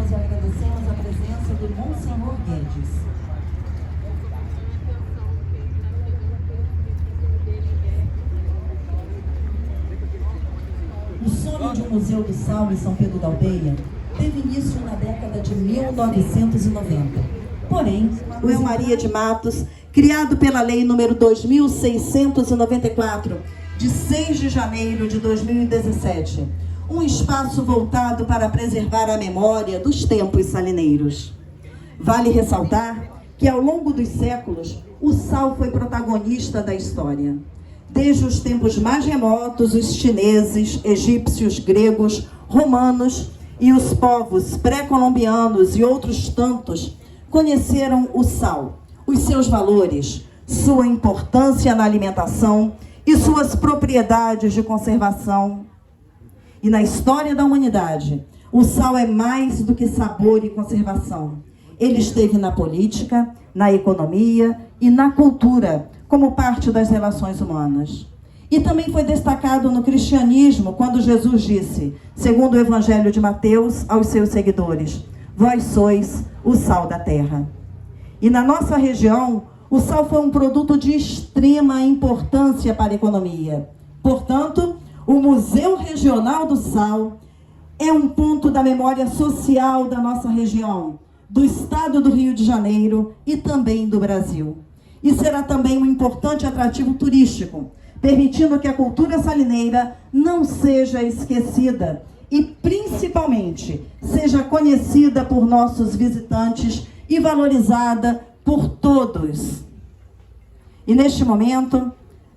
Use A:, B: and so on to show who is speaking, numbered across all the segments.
A: cumprimentamos e agradecemos a presença do Monsenhor Guedes. O sonho de um Museu do Sal em São Pedro da Aldeia teve início na década de 1990. Porém,
B: Manuel Maria de Matos, criado pela Lei nº 2.694, de 6 de janeiro de 2017, um espaço voltado para preservar a memória dos tempos salineiros. Vale ressaltar que, ao longo dos séculos, o sal foi protagonista da história. Desde os tempos mais remotos, os chineses, egípcios, gregos, romanos e os povos pré-colombianos e outros tantos conheceram o sal, os seus valores, sua importância na alimentação e suas propriedades de conservação. E na história da humanidade, o sal é mais do que sabor e conservação. Ele esteve na política, na economia e na cultura, como parte das relações humanas. E também foi destacado no cristianismo, quando Jesus disse, segundo o Evangelho de Mateus, aos seus seguidores: vós sois o sal da terra. E na nossa região, o sal foi um produto de extrema importância para a economia. Portanto, o Museu Regional do Sal é um ponto da memória social da nossa região, do estado do Rio de Janeiro e também do Brasil. E será também um importante atrativo turístico, permitindo que a cultura salineira não seja esquecida e, principalmente, seja conhecida por nossos visitantes e valorizada por todos. E, neste momento,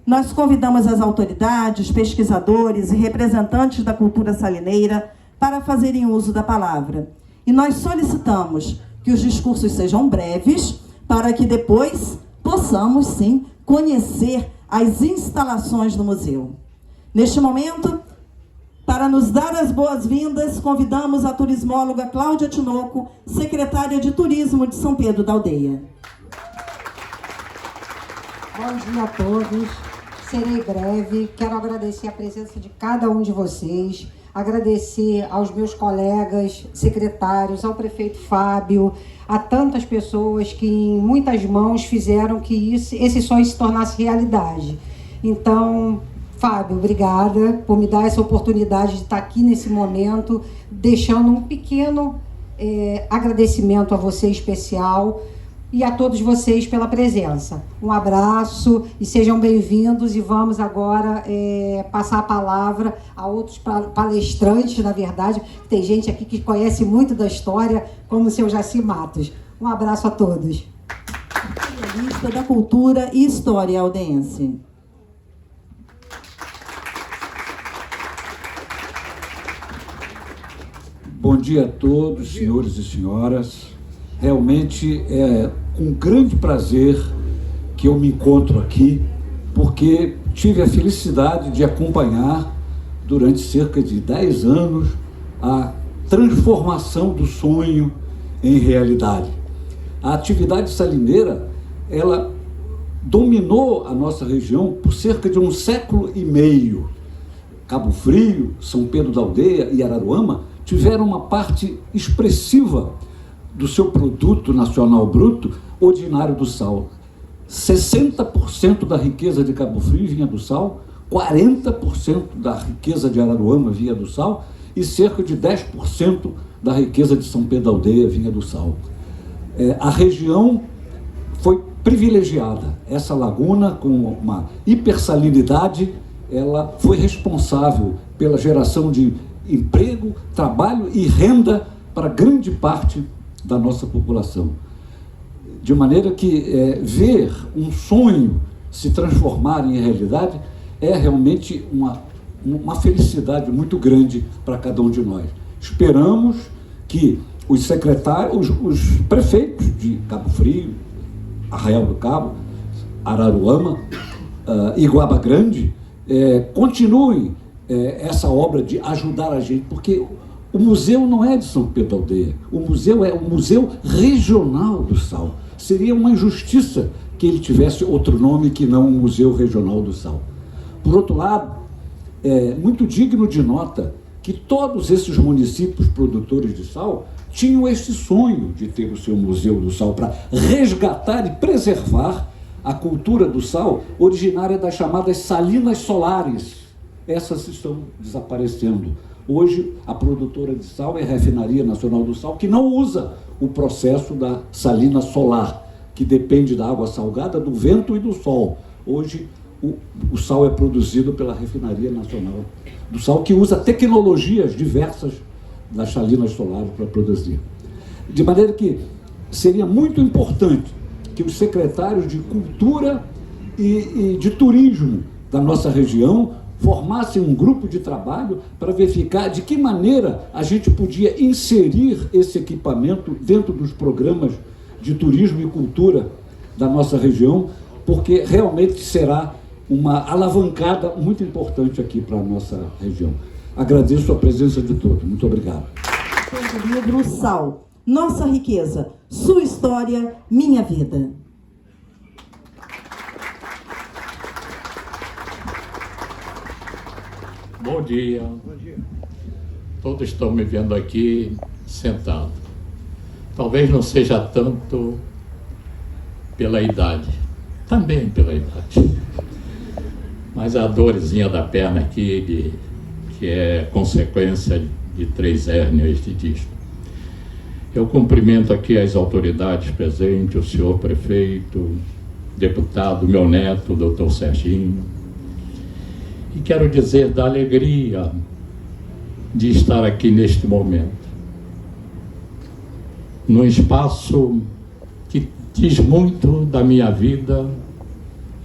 B: nós convidamos as autoridades, pesquisadores e representantes da cultura salineira para fazerem uso da palavra. E nós solicitamos que os discursos sejam breves, para que depois possamos, sim, conhecer as instalações do museu. Neste momento, para nos dar as boas-vindas, convidamos a turismóloga Cláudia Tinoco, secretária de Turismo de São Pedro da Aldeia.
C: Bom dia a todos. Serei breve. Quero agradecer a presença de cada um de vocês, agradecer aos meus colegas secretários, ao prefeito Fábio, a tantas pessoas que em muitas mãos fizeram que esse sonho se tornasse realidade. Então, Fábio, obrigada por me dar essa oportunidade de estar aqui nesse momento, deixando um pequeno agradecimento a você especial e a todos vocês pela presença. Um abraço e sejam bem-vindos, e vamos agora passar a palavra a outros palestrantes, na verdade. Tem gente aqui que conhece muito da história, como o seu Jaci Matos. Um abraço a todos.
B: Lista da Cultura e História Aldense.
D: Bom dia a todos, senhores e senhoras. Realmente é com grande prazer que eu me encontro aqui, porque tive a felicidade de acompanhar durante cerca de 10 anos a transformação do sonho em realidade. A atividade salineira, ela dominou a nossa região por cerca de 1,5 séculos. Cabo Frio, São Pedro da Aldeia e Araruama tiveram uma parte expressiva do seu produto nacional bruto ordinário do sal. 60% da riqueza de Cabo Frio vinha do sal, 40% da riqueza de Araruama vinha do sal e cerca de 10% da riqueza de São Pedro da Aldeia vinha do sal. A região foi privilegiada. Essa laguna, com uma hipersalinidade, ela foi responsável pela geração de emprego, trabalho e renda para grande parte da nossa população. De maneira que ver um sonho se transformar em realidade é realmente uma felicidade muito grande para cada um de nós. Esperamos que os secretários, os prefeitos de Cabo Frio, Arraial do Cabo, Araruama e Guaba Grande continuem essa obra de ajudar a gente, porque o museu não é de São Pedro da Aldeia, o museu é o Museu Regional do Sal. Seria uma injustiça que ele tivesse outro nome que não o Museu Regional do Sal. Por outro lado, é muito digno de nota que todos esses municípios produtores de sal tinham este sonho de ter o seu Museu do Sal para resgatar e preservar a cultura do sal originária das chamadas salinas solares. Essas estão desaparecendo. Hoje, a produtora de sal é a Refinaria Nacional do Sal, que não usa o processo da salina solar, que depende da água salgada, do vento e do sol. Hoje, o sal é produzido pela Refinaria Nacional do Sal, que usa tecnologias diversas das salinas solares para produzir. De maneira que seria muito importante que os secretários de Cultura e de Turismo da nossa região formassem um grupo de trabalho para verificar de que maneira a gente podia inserir esse equipamento dentro dos programas de turismo e cultura da nossa região, porque realmente será uma alavancada muito importante aqui para a nossa região. Agradeço a presença de todos. Muito obrigado.
B: O livro Sal, Nossa Riqueza, Sua História, Minha Vida.
E: Bom dia. Bom dia. Todos estão me vendo aqui sentado. Talvez não seja tanto pela idade, também pela idade, mas a dorzinha da perna aqui, que é consequência de 3 hérnias de disco. Eu cumprimento aqui as autoridades presentes, o senhor prefeito, deputado, meu neto, doutor Serginho, e quero dizer da alegria de estar aqui neste momento, num espaço que diz muito da minha vida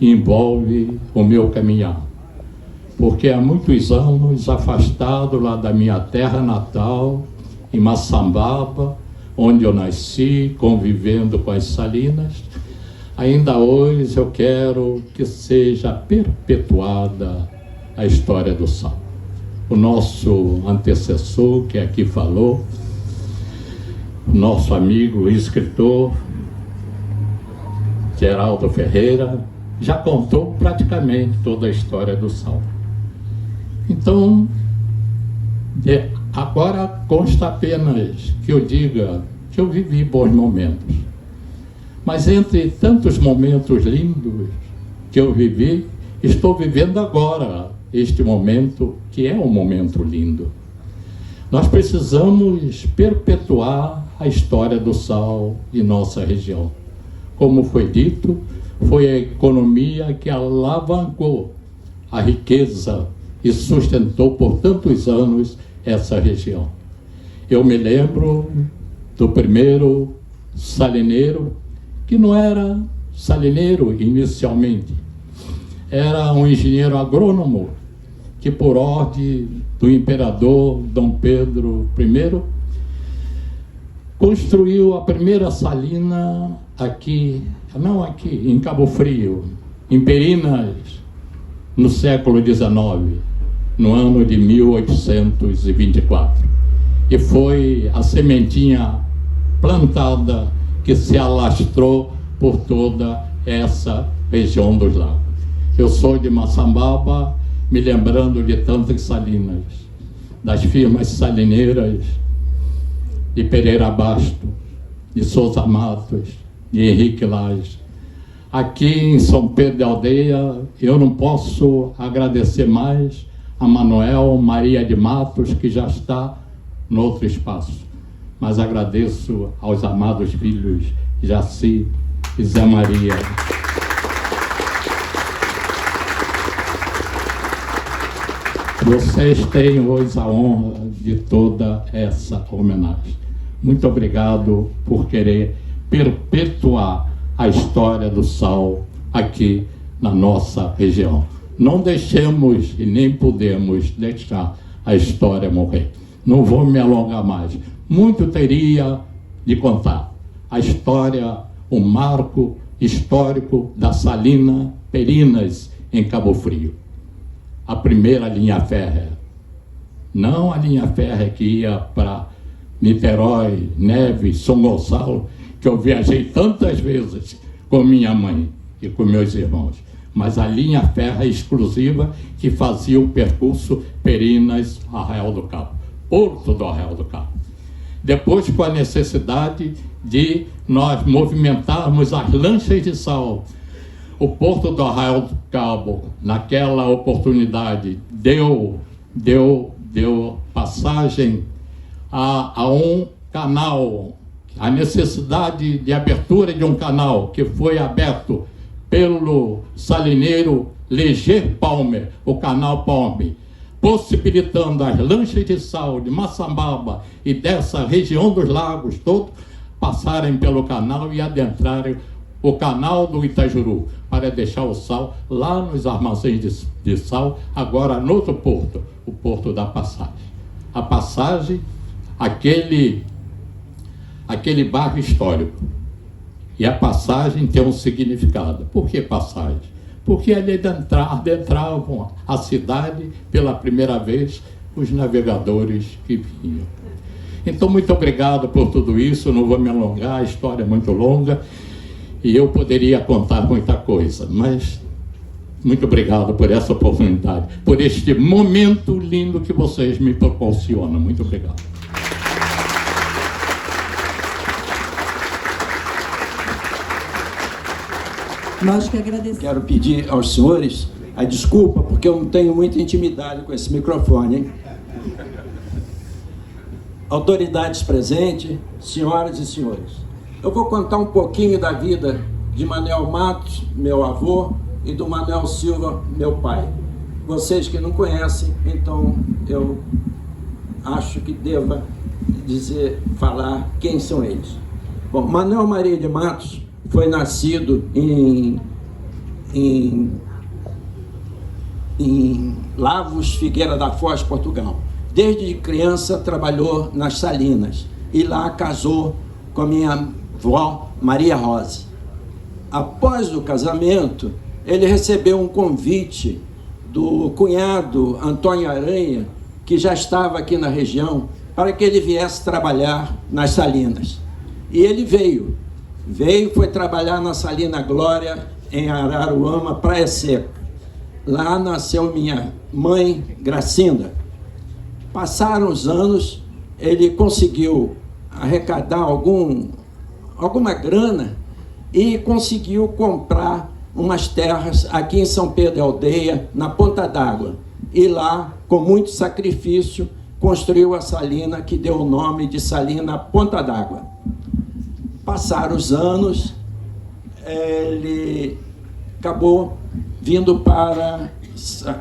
E: e envolve o meu caminhar, porque há muitos anos afastado lá da minha terra natal, em Maçambaba, onde eu nasci, convivendo com as salinas, ainda hoje eu quero que seja perpetuada a história do sal. O nosso antecessor, que aqui falou, o nosso amigo e escritor Geraldo Ferreira, já contou praticamente toda a história do sal. Então, agora consta apenas que eu diga que eu vivi bons momentos. Mas entre tantos momentos lindos que eu vivi, estou vivendo agora este momento, que é um momento lindo. Nós precisamos perpetuar a história do sal em nossa região. Como foi dito, foi a economia que alavancou a riqueza e sustentou por tantos anos essa região. Eu me lembro do primeiro salineiro, que não era salineiro inicialmente, era um engenheiro agrônomo, que por ordem do imperador Dom Pedro I, construiu a primeira salina em Cabo Frio, em Perinas, no século XIX, no ano de 1824. E foi a sementinha plantada que se alastrou por toda essa região dos lagos. Eu sou de Maçambaba, me lembrando de tantas salinas, das firmas salineiras de Pereira Basto, de Souza Matos, de Henrique Lage. Aqui em São Pedro de Aldeia, eu não posso agradecer mais a Manuel Maria de Matos, que já está no outro espaço, mas agradeço aos amados filhos Jaci e Zé Maria. Vocês têm hoje a honra de toda essa homenagem. Muito obrigado por querer perpetuar a história do sal aqui na nossa região. Não deixemos e nem podemos deixar a história morrer. Não vou me alongar mais. Muito teria de contar. A história, o marco histórico da salina Perinas, em Cabo Frio. A primeira linha férrea. Não a linha férrea que ia para Niterói, Neves, São Gonçalo, que eu viajei tantas vezes com minha mãe e com meus irmãos, mas a linha férrea exclusiva que fazia o percurso Perinas, Arraial do Cabo, Porto do Arraial do Cabo. depois com a necessidade de nós movimentarmos as lanchas de sal. O Porto do Arraial do Cabo, naquela oportunidade, deu passagem a um canal, a necessidade de abertura de um canal que foi aberto pelo salineiro Leger Palmer, o canal Palmer, possibilitando as lanchas de sal de Massambaba e dessa região dos lagos todos passarem pelo canal e adentrarem o canal do Itajuru, para deixar o sal lá nos armazéns de sal, agora no outro porto, o Porto da Passagem. A Passagem, aquele bairro histórico. E a Passagem tem um significado. Por que Passagem? Porque ali adentravam a cidade pela primeira vez os navegadores que vinham. Então, muito obrigado por tudo isso, não vou me alongar, a história é muito longa e eu poderia contar muita coisa, mas muito obrigado por essa oportunidade, por este momento lindo que vocês me proporcionam. Muito obrigado.
B: Nós que agradecemos.
F: Quero pedir aos senhores a desculpa, porque eu não tenho muita intimidade com esse microfone, hein? Autoridades presentes, senhoras e senhores. Eu vou contar um pouquinho da vida de Manuel Matos, meu avô, e do Manuel Silva, meu pai. Vocês que não conhecem, então eu acho que deva falar quem são eles. Bom, Manuel Maria de Matos foi nascido em Lavos, Figueira da Foz, Portugal. Desde criança trabalhou nas Salinas e lá casou com a minha avó Maria Rosa. Após o casamento, ele recebeu um convite do cunhado Antônio Aranha, que já estava aqui na região, para que ele viesse trabalhar nas Salinas. E ele veio, foi trabalhar na Salina Glória, em Araruama, Praia Seca. Lá nasceu minha mãe, Gracinda. Passaram os anos, ele conseguiu arrecadar alguma grana e conseguiu comprar umas terras aqui em São Pedro de Aldeia, na Ponta d'Água. E lá, com muito sacrifício, construiu a salina que deu o nome de Salina Ponta d'Água. Passaram os anos, ele acabou vindo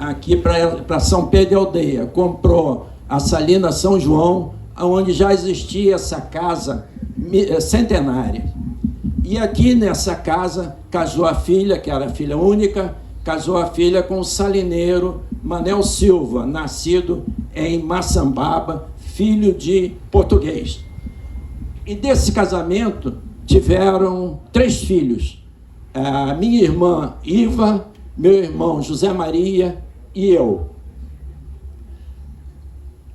F: aqui para São Pedro de Aldeia, comprou a Salina São João, onde já existia essa casa centenária. E aqui nessa casa casou a filha, que era filha única, casou a filha com o salineiro Manel Silva, nascido em Massambaba, filho de português. E desse casamento tiveram 3 filhos, a minha irmã Iva, meu irmão José Maria e eu.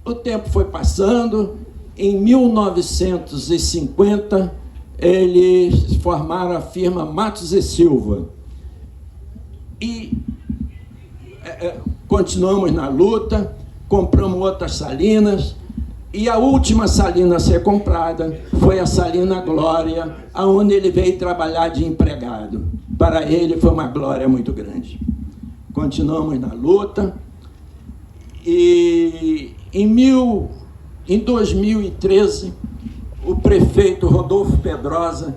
F: O tempo foi passando, em 1950 eles formaram a firma Matos e Silva. E continuamos na luta, compramos outras salinas, e a última salina a ser comprada foi a Salina Glória, onde ele veio trabalhar de empregado. Para ele foi uma glória muito grande. Continuamos na luta, e em 2013, o prefeito Rodolfo Pedrosa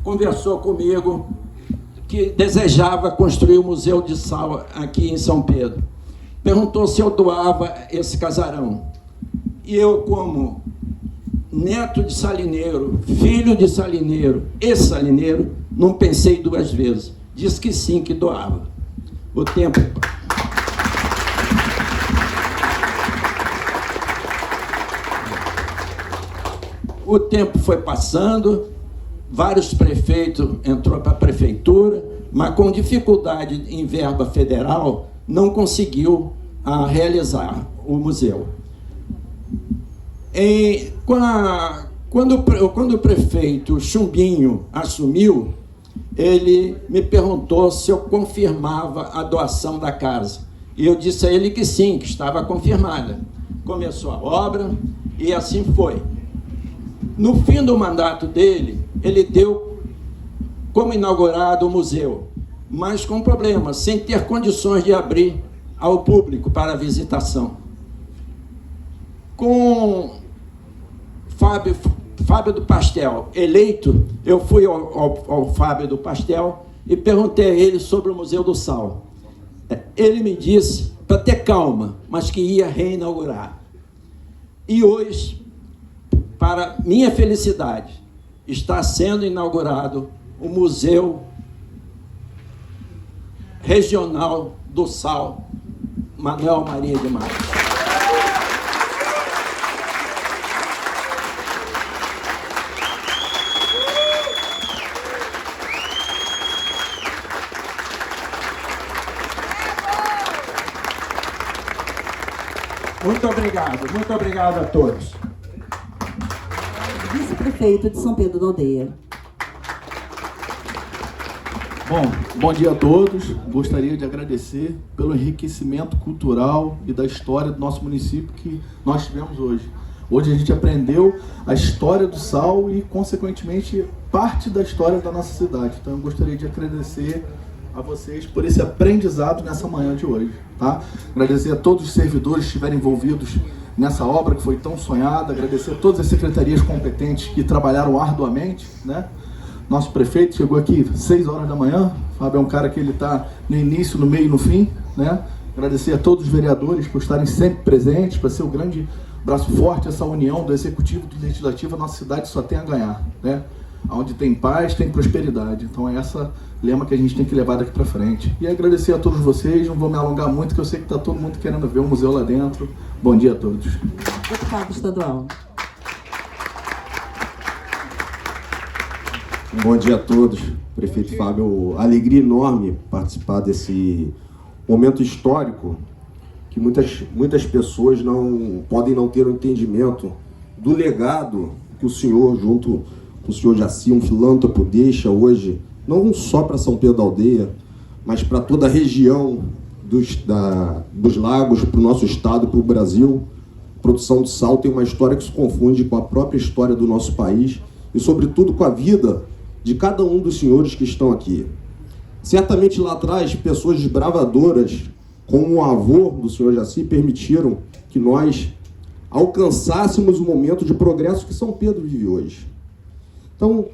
F: conversou comigo que desejava construir o Museu de Sal aqui em São Pedro. Perguntou se eu doava esse casarão. E eu, como neto de salineiro, filho de salineiro e salineiro, não pensei 2 vezes. Disse que sim, que doava. O tempo... O tempo foi passando, vários prefeitos entrou para a prefeitura, mas com dificuldade em verba federal, não conseguiu realizar o museu. Quando o prefeito Chumbinho assumiu, ele me perguntou se eu confirmava a doação da casa. E eu disse a ele que sim, que estava confirmada. começou a obra e assim foi. No fim do mandato dele, ele deu como inaugurado o museu, mas com problemas, sem ter condições de abrir ao público para visitação. Com Fábio do Pastel eleito, eu fui ao Fábio do Pastel e perguntei a ele sobre o Museu do Sal. Ele me disse para ter calma, mas que ia reinaugurar. E hoje, para minha felicidade, está sendo inaugurado o Museu Regional do Sal, Manuel Maria de Matos. Muito obrigado a todos.
B: Vice-prefeito de São Pedro da Aldeia.
G: Bom dia a todos. Gostaria de agradecer pelo enriquecimento cultural e da história do nosso município que nós tivemos hoje. Hoje a gente aprendeu a história do sal e, consequentemente, parte da história da nossa cidade. Então eu gostaria de agradecer a vocês por esse aprendizado nessa manhã de hoje, tá? Agradecer a todos os servidores que estiveram envolvidos nessa obra que foi tão sonhada, agradecer a todas as secretarias competentes que trabalharam arduamente, né? Nosso prefeito chegou aqui às 6 horas da manhã, o Fábio é um cara que ele está no início, no meio e no fim, né? Agradecer a todos os vereadores por estarem sempre presentes, para ser o grande braço forte, essa união do Executivo e do Legislativo, a nossa cidade só tem a ganhar, né? Onde tem paz, tem prosperidade. Então é esse lema que a gente tem que levar daqui para frente. E agradecer a todos vocês, não vou me alongar muito, que eu sei que está todo mundo querendo ver o museu lá dentro. Bom dia a todos.
B: Deputado estadual.
H: Bom dia a todos. Prefeito Fábio, alegria enorme participar desse momento histórico que muitas pessoas podem não ter o entendimento do legado que o senhor, junto com o senhor Jaci, um filântropo, deixa hoje, não só para São Pedro da Aldeia, mas para toda a região dos lagos, para o nosso estado, para o Brasil. A produção de sal tem uma história que se confunde com a própria história do nosso país e, sobretudo, com a vida de cada um dos senhores que estão aqui. Certamente lá atrás, pessoas desbravadoras, como o avô do senhor Jaci, permitiram que nós alcançássemos o momento de progresso que São Pedro vive hoje. Então,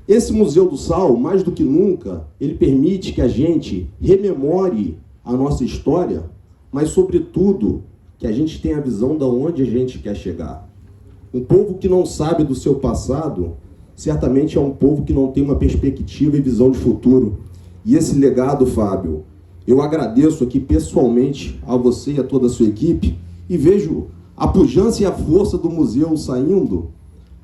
H: esse Museu do Sal, mais do que nunca, ele permite que a gente rememore a nossa história, mas, sobretudo, que a gente tenha a visão de onde a gente quer chegar. Um povo que não sabe do seu passado, certamente é um povo que não tem uma perspectiva e visão de futuro. E esse legado, Fábio, eu agradeço aqui pessoalmente a você e a toda a sua equipe e vejo a pujança e a força do museu saindo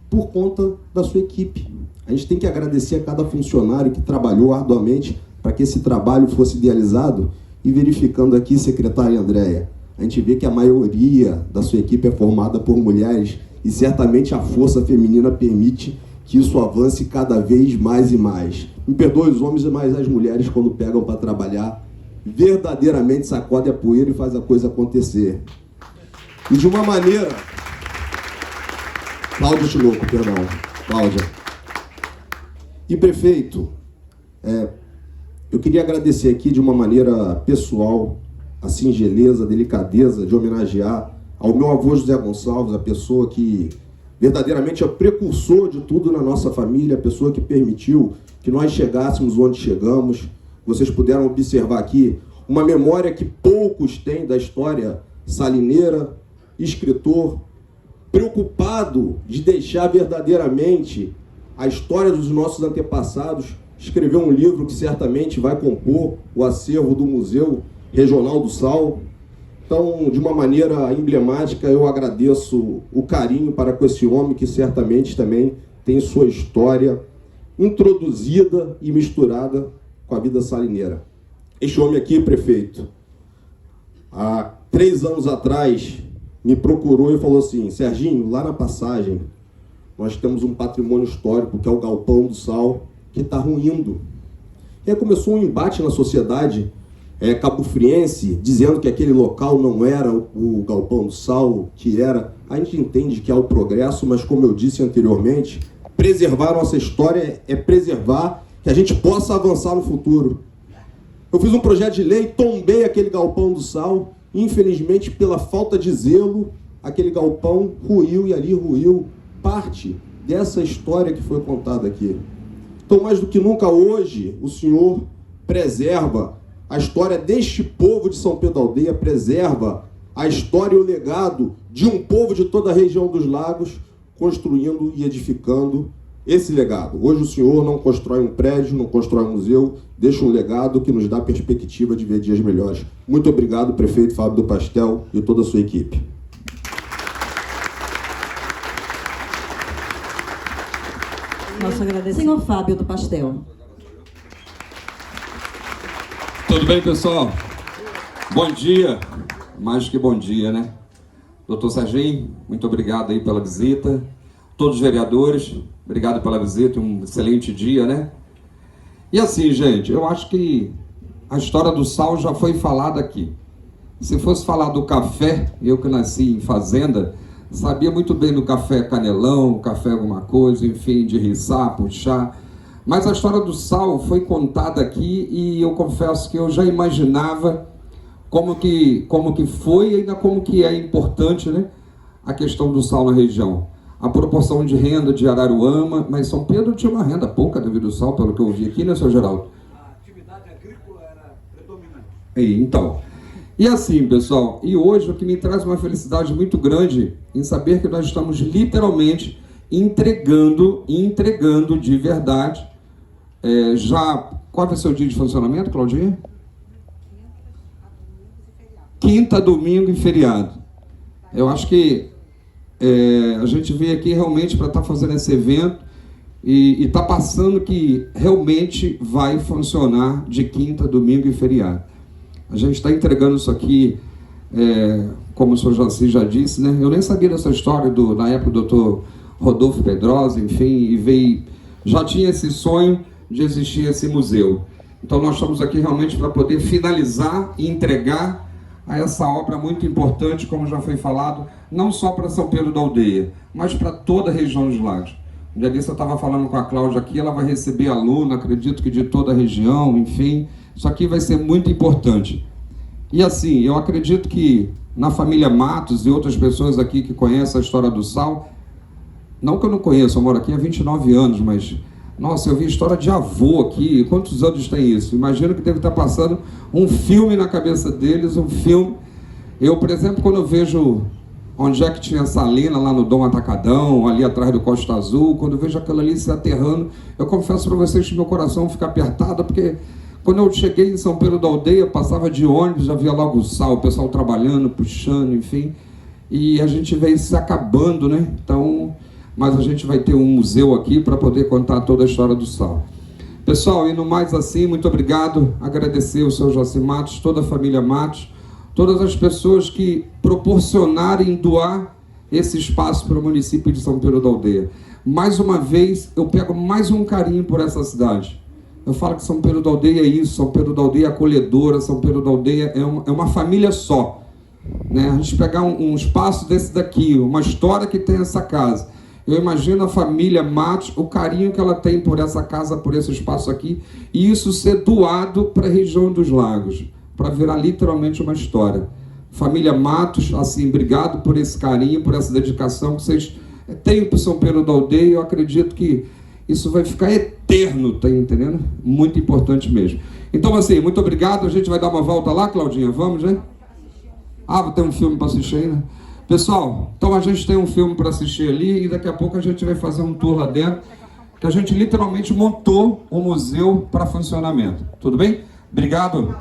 H: por conta da sua equipe. A gente tem que agradecer a cada funcionário que trabalhou arduamente para que esse trabalho fosse idealizado. E verificando aqui, secretária Andréia, a gente vê que a maioria da sua equipe é formada por mulheres e certamente a força feminina permite que isso avance cada vez mais e mais. Me perdoe os homens, mas as mulheres, quando pegam para trabalhar, verdadeiramente sacodem a poeira e faz a coisa acontecer. E de uma maneira... Cláudia Tinoco, perdão. Cláudia. E, prefeito, eu queria agradecer aqui de uma maneira pessoal a singeleza, a delicadeza de homenagear ao meu avô José Gonçalves, a pessoa que verdadeiramente é o precursor de tudo na nossa família, a pessoa que permitiu que nós chegássemos onde chegamos. Vocês puderam observar aqui uma memória que poucos têm da história salineira, escritor, preocupado de deixar verdadeiramente a história dos nossos antepassados, escreveu um livro que certamente vai compor o acervo do Museu Regional do Sal. Então, de uma maneira emblemática, eu agradeço o carinho para com esse homem que certamente também tem sua história introduzida e misturada com a vida salineira. Este homem aqui, prefeito, há 3 anos atrás, me procurou e falou assim: Serginho, lá na passagem, nós temos um patrimônio histórico, que é o Galpão do Sal, que está ruindo. E aí começou um embate na sociedade cabofriense, dizendo que aquele local não era o Galpão do Sal, que era... A gente entende que há o progresso, mas como eu disse anteriormente, preservar a nossa história é preservar que a gente possa avançar no futuro. Eu fiz um projeto de lei, tombei aquele Galpão do Sal, infelizmente, pela falta de zelo, aquele galpão ruiu e ali ruiu parte dessa história que foi contada aqui. Então, mais do que nunca hoje, o Senhor preserva a história deste povo de São Pedro da Aldeia, preserva a história e o legado de um povo de toda a região dos lagos, construindo e edificando esse legado. Hoje o Senhor não constrói um prédio, não constrói um museu, deixa um legado que nos dá perspectiva de ver dias melhores. Muito obrigado, prefeito Fábio do Pastel e toda a sua equipe.
B: Nosso agradecimento. Senhor Fábio do Pastel.
I: Tudo bem, pessoal? Bom dia. Mais que bom dia, né? Doutor Serginho, muito obrigado aí pela visita. Todos os vereadores, obrigado pela visita, um excelente dia, né? E assim, gente, eu acho que a história do sal já foi falada aqui. Se fosse falar do café, eu que nasci em fazenda, sabia muito bem do café canelão, café alguma coisa, enfim, de riçar, puxar. Mas a história do sal foi contada aqui e eu confesso que eu já imaginava como que foi e ainda como que é importante, né, a questão do sal na região. A proporção de renda de Araruama, mas São Pedro tinha uma renda pouca devido ao sal, pelo que eu vi aqui, né, seu Geraldo? A atividade agrícola era predominante. Então, e assim, pessoal, e hoje o que me traz uma felicidade muito grande em saber que nós estamos literalmente entregando de verdade, qual vai ser o dia de funcionamento, Claudinha? Quinta, domingo e feriado. Eu acho que a gente veio aqui realmente para estar fazendo esse evento e está passando que realmente vai funcionar de quinta, domingo e feriado. A gente está entregando isso aqui, como o senhor Jaci já disse, né? Eu nem sabia dessa história na época do doutor Rodolfo Pedrosa, enfim, e já tinha esse sonho de existir esse museu. Então nós estamos aqui realmente para poder finalizar e entregar a essa obra muito importante, como já foi falado, não só para São Pedro da Aldeia, mas para toda a região dos lagos. Um dia desse eu estava falando com a Cláudia aqui, ela vai receber aluno, acredito que de toda a região, enfim, isso aqui vai ser muito importante. E assim, eu acredito que na família Matos e outras pessoas aqui que conhecem a história do sal, não que eu não conheço, eu moro aqui há 29 anos, mas nossa, eu vi história de avô aqui. Quantos anos tem isso? Imagino que deve estar passando um filme na cabeça deles, um filme. Eu, por exemplo, quando eu vejo onde é que tinha Salina, lá no Dom Atacadão, ali atrás do Costa Azul, quando eu vejo aquilo ali se aterrando, eu confesso para vocês que meu coração fica apertado, porque quando eu cheguei em São Pedro da Aldeia, passava de ônibus, já via logo o sal, o pessoal trabalhando, puxando, enfim, e a gente veio se acabando, né? Então, mas a gente vai ter um museu aqui para poder contar toda a história do sal. Pessoal, e no mais assim, muito obrigado, agradecer o seu Jaci Matos, toda a família Matos, todas as pessoas que proporcionarem doar esse espaço para o município de São Pedro da Aldeia. Mais uma vez, eu pego mais um carinho por essa cidade. Eu falo que São Pedro da Aldeia é isso, São Pedro da Aldeia é acolhedora, São Pedro da Aldeia é uma família só. Né? A gente pegar um espaço desse daqui, uma história que tem essa casa. Eu imagino a família Matos, o carinho que ela tem por essa casa, por esse espaço aqui, e isso ser doado para a região dos lagos, para virar literalmente uma história. Família Matos, assim, obrigado por esse carinho, por essa dedicação que vocês têm para São Pedro da Aldeia. Eu acredito que isso vai ficar eterno, tá entendendo? Muito importante mesmo. Então, assim, muito obrigado. A gente vai dar uma volta lá, Claudinha? Vamos, né? Ah, tem um filme para assistir ainda. Pessoal, então a gente tem um filme para assistir ali e daqui a pouco a gente vai fazer um tour lá dentro, que a gente literalmente montou o museu para funcionamento. Tudo bem? Obrigado.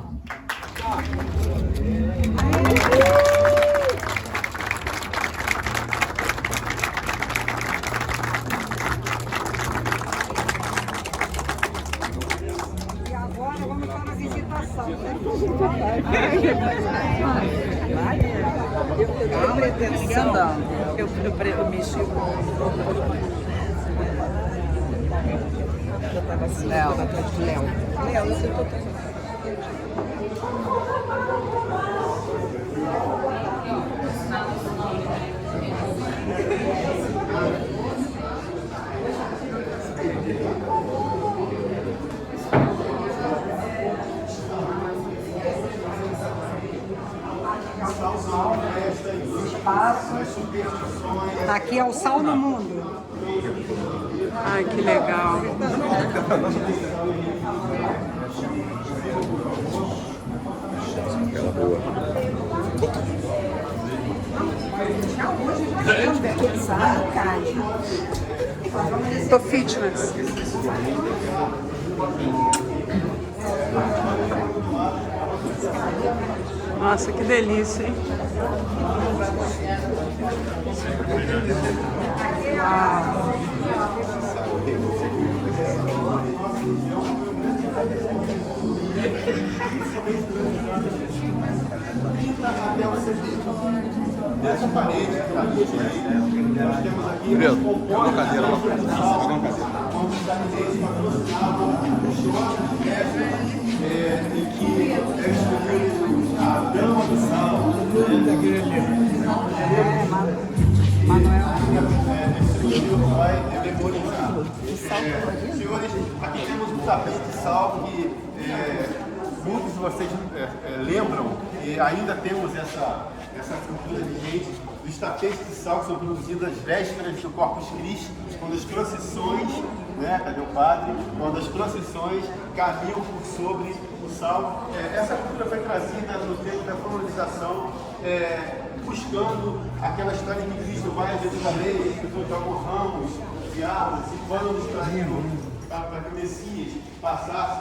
C: E agora vamos para uma visitação, né? Eu pretendo seguir andando. Eu mexi com Léo, eu tô Aqui é o Sal no Mundo.
J: Ai, que legal. Tô fitness. Nossa, que delícia, hein? Uau.
K: Nessa parede, nós temos aqui uma cadeira lá para e que é distribuído a dama do sal, vai demonizar. Senhores, aqui temos um tapete de sal que muitos de vocês lembram, e ainda temos essa cultura de gente dos tapetes de sal que são produzidos às vésperas do Corpus Christi, quando as procissões, né, cadê o padre? Quando as procissões caminham por sobre o sal. Essa cultura foi trazida no tempo da colonização, buscando aquela história que Cristo vai a Jerusalém, as pessoas jogam ramos de árvores e panos para que o Messias passasse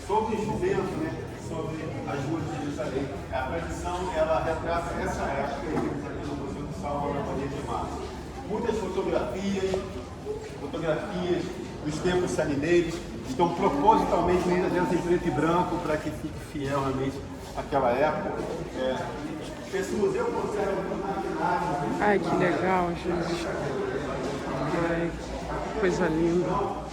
K: sobre o vento, né, sobre as ruas de Jerusalém. A tradição, ela retrata essa época que temos aqui no Museu do Sal, na Maria de Março. Muitas fotografias dos tempos salineiros estão propositalmente em preto e branco para que fique fiel realmente àquela época. Esse museu conserva muito.
J: Ai, que legal, gente. Ai, coisa linda.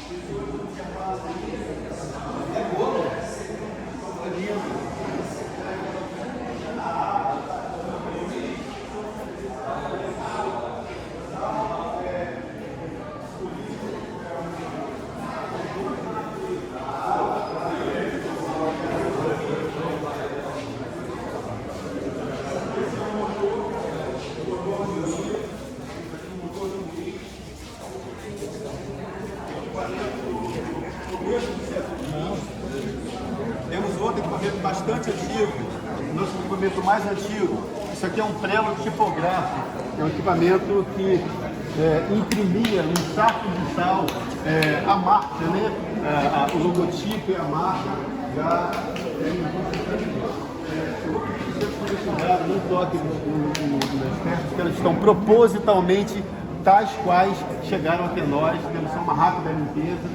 K: Temos outro equipamento bastante antigo, nosso equipamento mais antigo. Isso aqui é um prelo tipográfico, é um equipamento que imprimia no saco de sal a marca, né? O logotipo e a marca da... Eu vou pedir que vocês cuidado, não toquem nas peças, porque elas estão propositalmente tais quais chegaram até nós. Temos só uma rápida limpeza.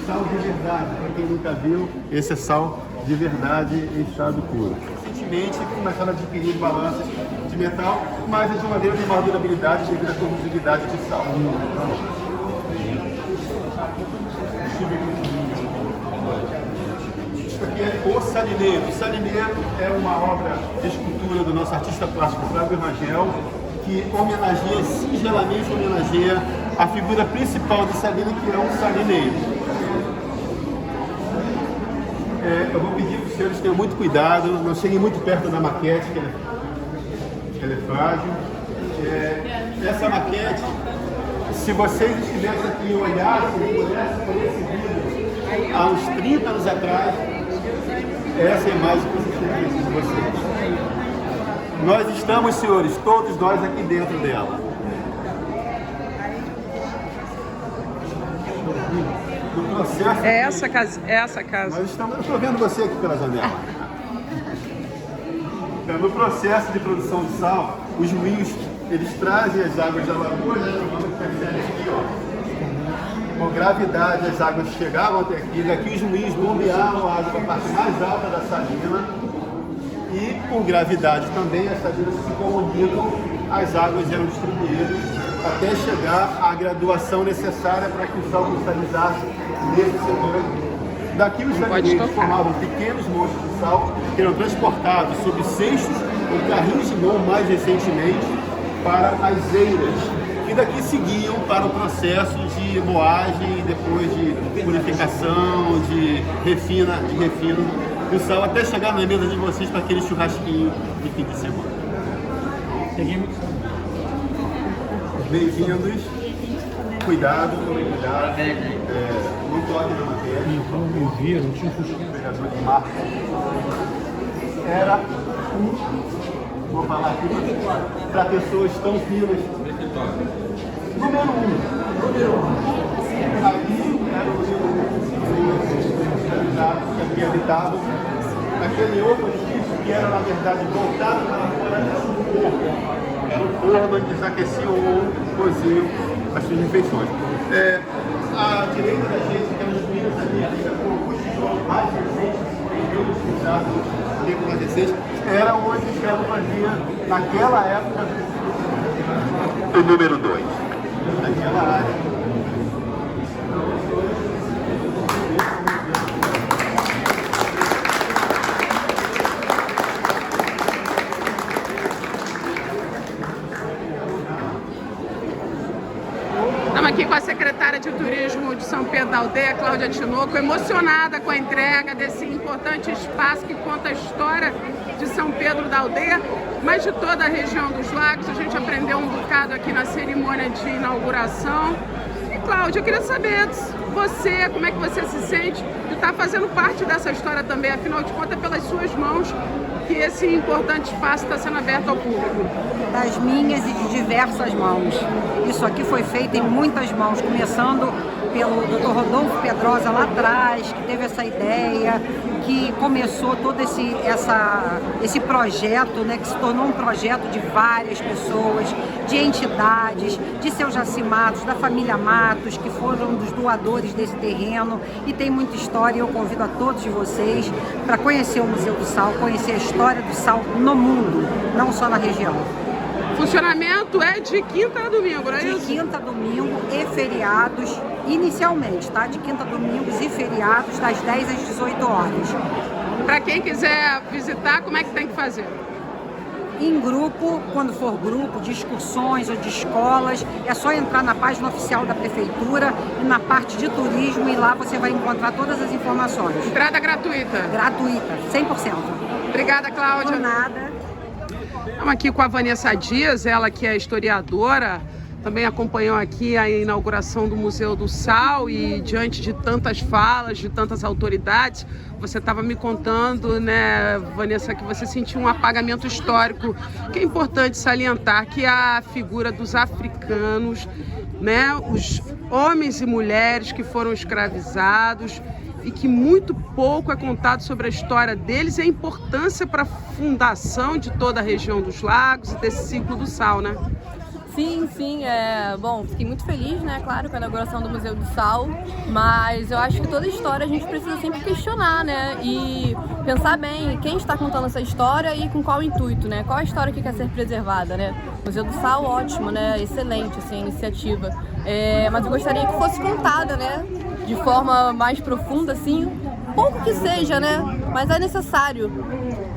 K: Sal de verdade, para quem nunca viu, esse é sal de verdade em estado puro. Recentemente começaram a adquirir balanças de metal, mas a geladeira tem maior durabilidade devido à corrosividade de sal. Isso aqui é O Salineiro. O Salineiro é uma obra de escultura do nosso artista plástico Flávio Rangel, que singelamente homenageia a figura principal de Salina, que é um salineiro. Eu vou pedir para os senhores tenham muito cuidado, não cheguem muito perto da maquete, que ela é frágil. Essa maquete, se vocês estivessem aqui e olhassem por esse vídeo há uns 30 anos atrás, essa é a imagem que vocês têm de vocês. Nós estamos, senhores, todos nós aqui dentro dela. No processo
J: essa casa.
K: Nós estamos, eu estou vendo você aqui pela janela. Então, no processo de produção de sal, os moinhos, eles trazem as águas da lagoa, vamos perceber aqui, ó. Com gravidade, as águas chegavam até aqui, e aqui os moinhos bombeavam a água para a parte mais alta da salina, e por gravidade também, as salinas se comunicam, as águas eram distribuídas até chegar à graduação necessária para que o sal cristalizasse nesse setor aqui. Daqui os salineiros formavam pequenos montes de sal que eram transportados sob cestos ou carrinhos de mão mais recentemente para as eiras, e daqui seguiam para o processo de moagem e depois de purificação, de refino do sal, até chegar na mesa de vocês para aquele churrasquinho de fim de semana. Bem-vindos. Cuidado, tomem cuidado. Não toque na matéria. O vereador de Marcos era vou falar aqui para pessoas tão finas. Número 1. Ali era o número 1 que aqui habitava. Aquele outro edifício que era, na verdade, voltado para fora, era o forno. Era o forno onde eles aqueciam ou coziam as suas refeições. À direita da gente, temos os meninos ali, com o tijolo mais recente, tempo mais recente, era onde o escravo fazia, naquela época, o número 2. Naquela área.
J: Estamos aqui com a secretária de Turismo de São Pedro da Aldeia, Cláudia Tinoco, emocionada com a entrega desse importante espaço que conta a história de São Pedro da Aldeia, mas de toda a região dos lagos. A gente aprendeu um bocado aqui na cerimônia de inauguração. E Cláudia, eu queria saber você, como é que você se sente de estar fazendo parte dessa história também, afinal de contas, pelas suas mãos, que esse importante espaço está sendo aberto ao público.
C: Das minhas e de diversas mãos. Isso aqui foi feito em muitas mãos, começando pelo Dr. Rodolfo Pedrosa lá atrás, que teve essa ideia, que começou todo esse projeto, né, que se tornou um projeto de várias pessoas, de entidades, de seu Jaci Matos, da família Matos, que foram dos doadores desse terreno, e tem muita história. Eu convido a todos vocês para conhecer o Museu do Sal, conhecer a história do sal no mundo, não só na região.
J: Funcionamento é de quinta a domingo, não é isso?
C: De quinta a domingo e feriados, inicialmente, tá? De quinta a domingos e feriados, das 10 às 18 horas.
J: Para quem quiser visitar, como é que tem que fazer?
C: Em grupo, quando for grupo de excursões ou de escolas, é só entrar na página oficial da Prefeitura e na parte de turismo, e lá você vai encontrar todas as informações.
J: Entrada gratuita?
C: Gratuita, 100%.
J: Obrigada, Cláudia.
C: Por nada.
J: Estamos aqui com a Vanessa Dias, ela que é historiadora, também acompanhou aqui a inauguração do Museu do Sal, e diante de tantas falas, de tantas autoridades, você estava me contando, né, Vanessa, que você sentiu um apagamento histórico, que é importante salientar que a figura dos africanos, né, os homens e mulheres que foram escravizados, e que muito pouco é contado sobre a história deles e a importância para a fundação de toda a região dos lagos e desse ciclo do sal, né?
L: Sim, bom, fiquei muito feliz, né, claro, com a inauguração do Museu do Sal, mas eu acho que toda história a gente precisa sempre questionar, né, e pensar bem quem está contando essa história e com qual intuito, né, qual a história que quer ser preservada, né. O Museu do Sal, ótimo, né, excelente, assim, a iniciativa, mas eu gostaria que fosse contada, né, de forma mais profunda, assim, pouco que seja, né, mas é necessário.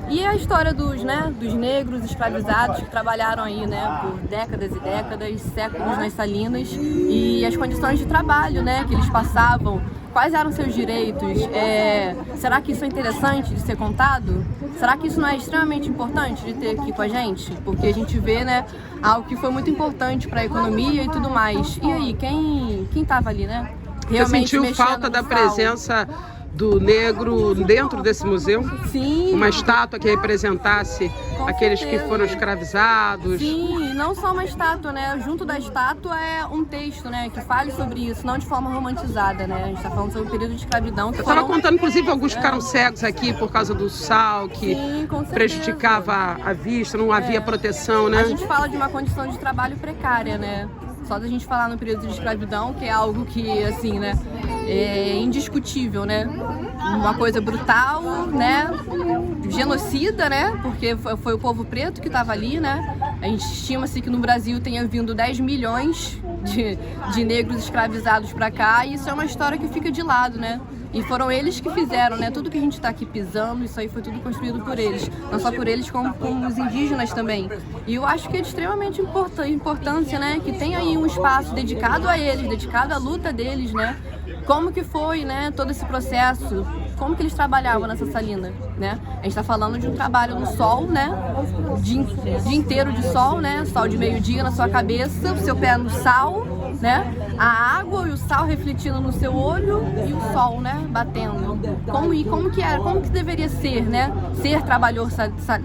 L: E a história dos negros escravizados que trabalharam aí, né, por décadas e décadas, séculos nas salinas, e as condições de trabalho, né, que eles passavam, quais eram seus direitos, será que isso é interessante de ser contado? Será que isso não é extremamente importante de ter aqui com a gente? Porque a gente vê, né, algo que foi muito importante para a economia e tudo mais. E aí, quem estava ali, né?
J: Realmente você sentiu falta da presença do negro dentro desse museu?
L: Sim.
J: Uma estátua que representasse aqueles que foram escravizados?
L: Sim, não só uma estátua, né? Junto da estátua é um texto, né? Que fale sobre isso, não de forma romantizada, né? A gente tá falando sobre o período de escravidão.
J: Eu estava contando, inclusive, alguns ficaram cegos aqui por causa do sal, que prejudicava a vista, não havia proteção, né?
L: A gente fala de uma condição de trabalho precária, né? Só da gente falar no período de escravidão, que é algo que, assim, né, é indiscutível, né? Uma coisa brutal, né? Genocida, né? Porque foi o povo preto que estava ali, né? A gente estima-se que no Brasil tenha vindo 10 milhões de negros escravizados para cá, e isso é uma história que fica de lado, né? E foram eles que fizeram, né? Tudo que a gente está aqui pisando, isso aí foi tudo construído por eles. Não só por eles, como os indígenas também. E eu acho que é de extremamente importância, né? Que tem aí um espaço dedicado a eles, dedicado à luta deles, né? Como que foi, né, todo esse processo, como que eles trabalhavam nessa salina, né? A gente está falando de um trabalho no sol, né? Dia inteiro de sol, né? Sol de meio-dia na sua cabeça, o seu pé no sal, né? A água e o sal refletindo no seu olho e o sol, né, batendo. Como que era, como que deveria ser, né? Ser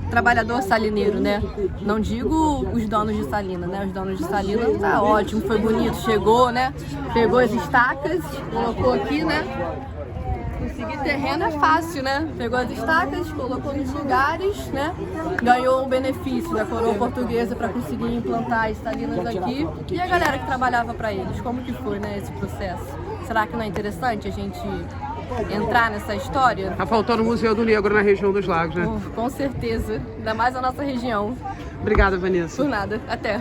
L: trabalhador salineiro, né? Não digo os donos de salina, né? Os donos de salina tá ótimo, foi bonito, chegou, né? Pegou as estacas, colocou aqui, né? Conseguir terreno é fácil, né? Pegou as estacas, colocou nos lugares, né? Ganhou um benefício da coroa portuguesa para conseguir implantar as salinas aqui. E a galera que trabalhava para eles, como que foi, né, esse processo? Será que não é interessante a gente entrar nessa história?
J: Tá faltando o Museu do Negro na região dos Lagos, né?
L: Com certeza, ainda mais a nossa região.
J: Obrigada, Vanessa.
L: Por nada, até.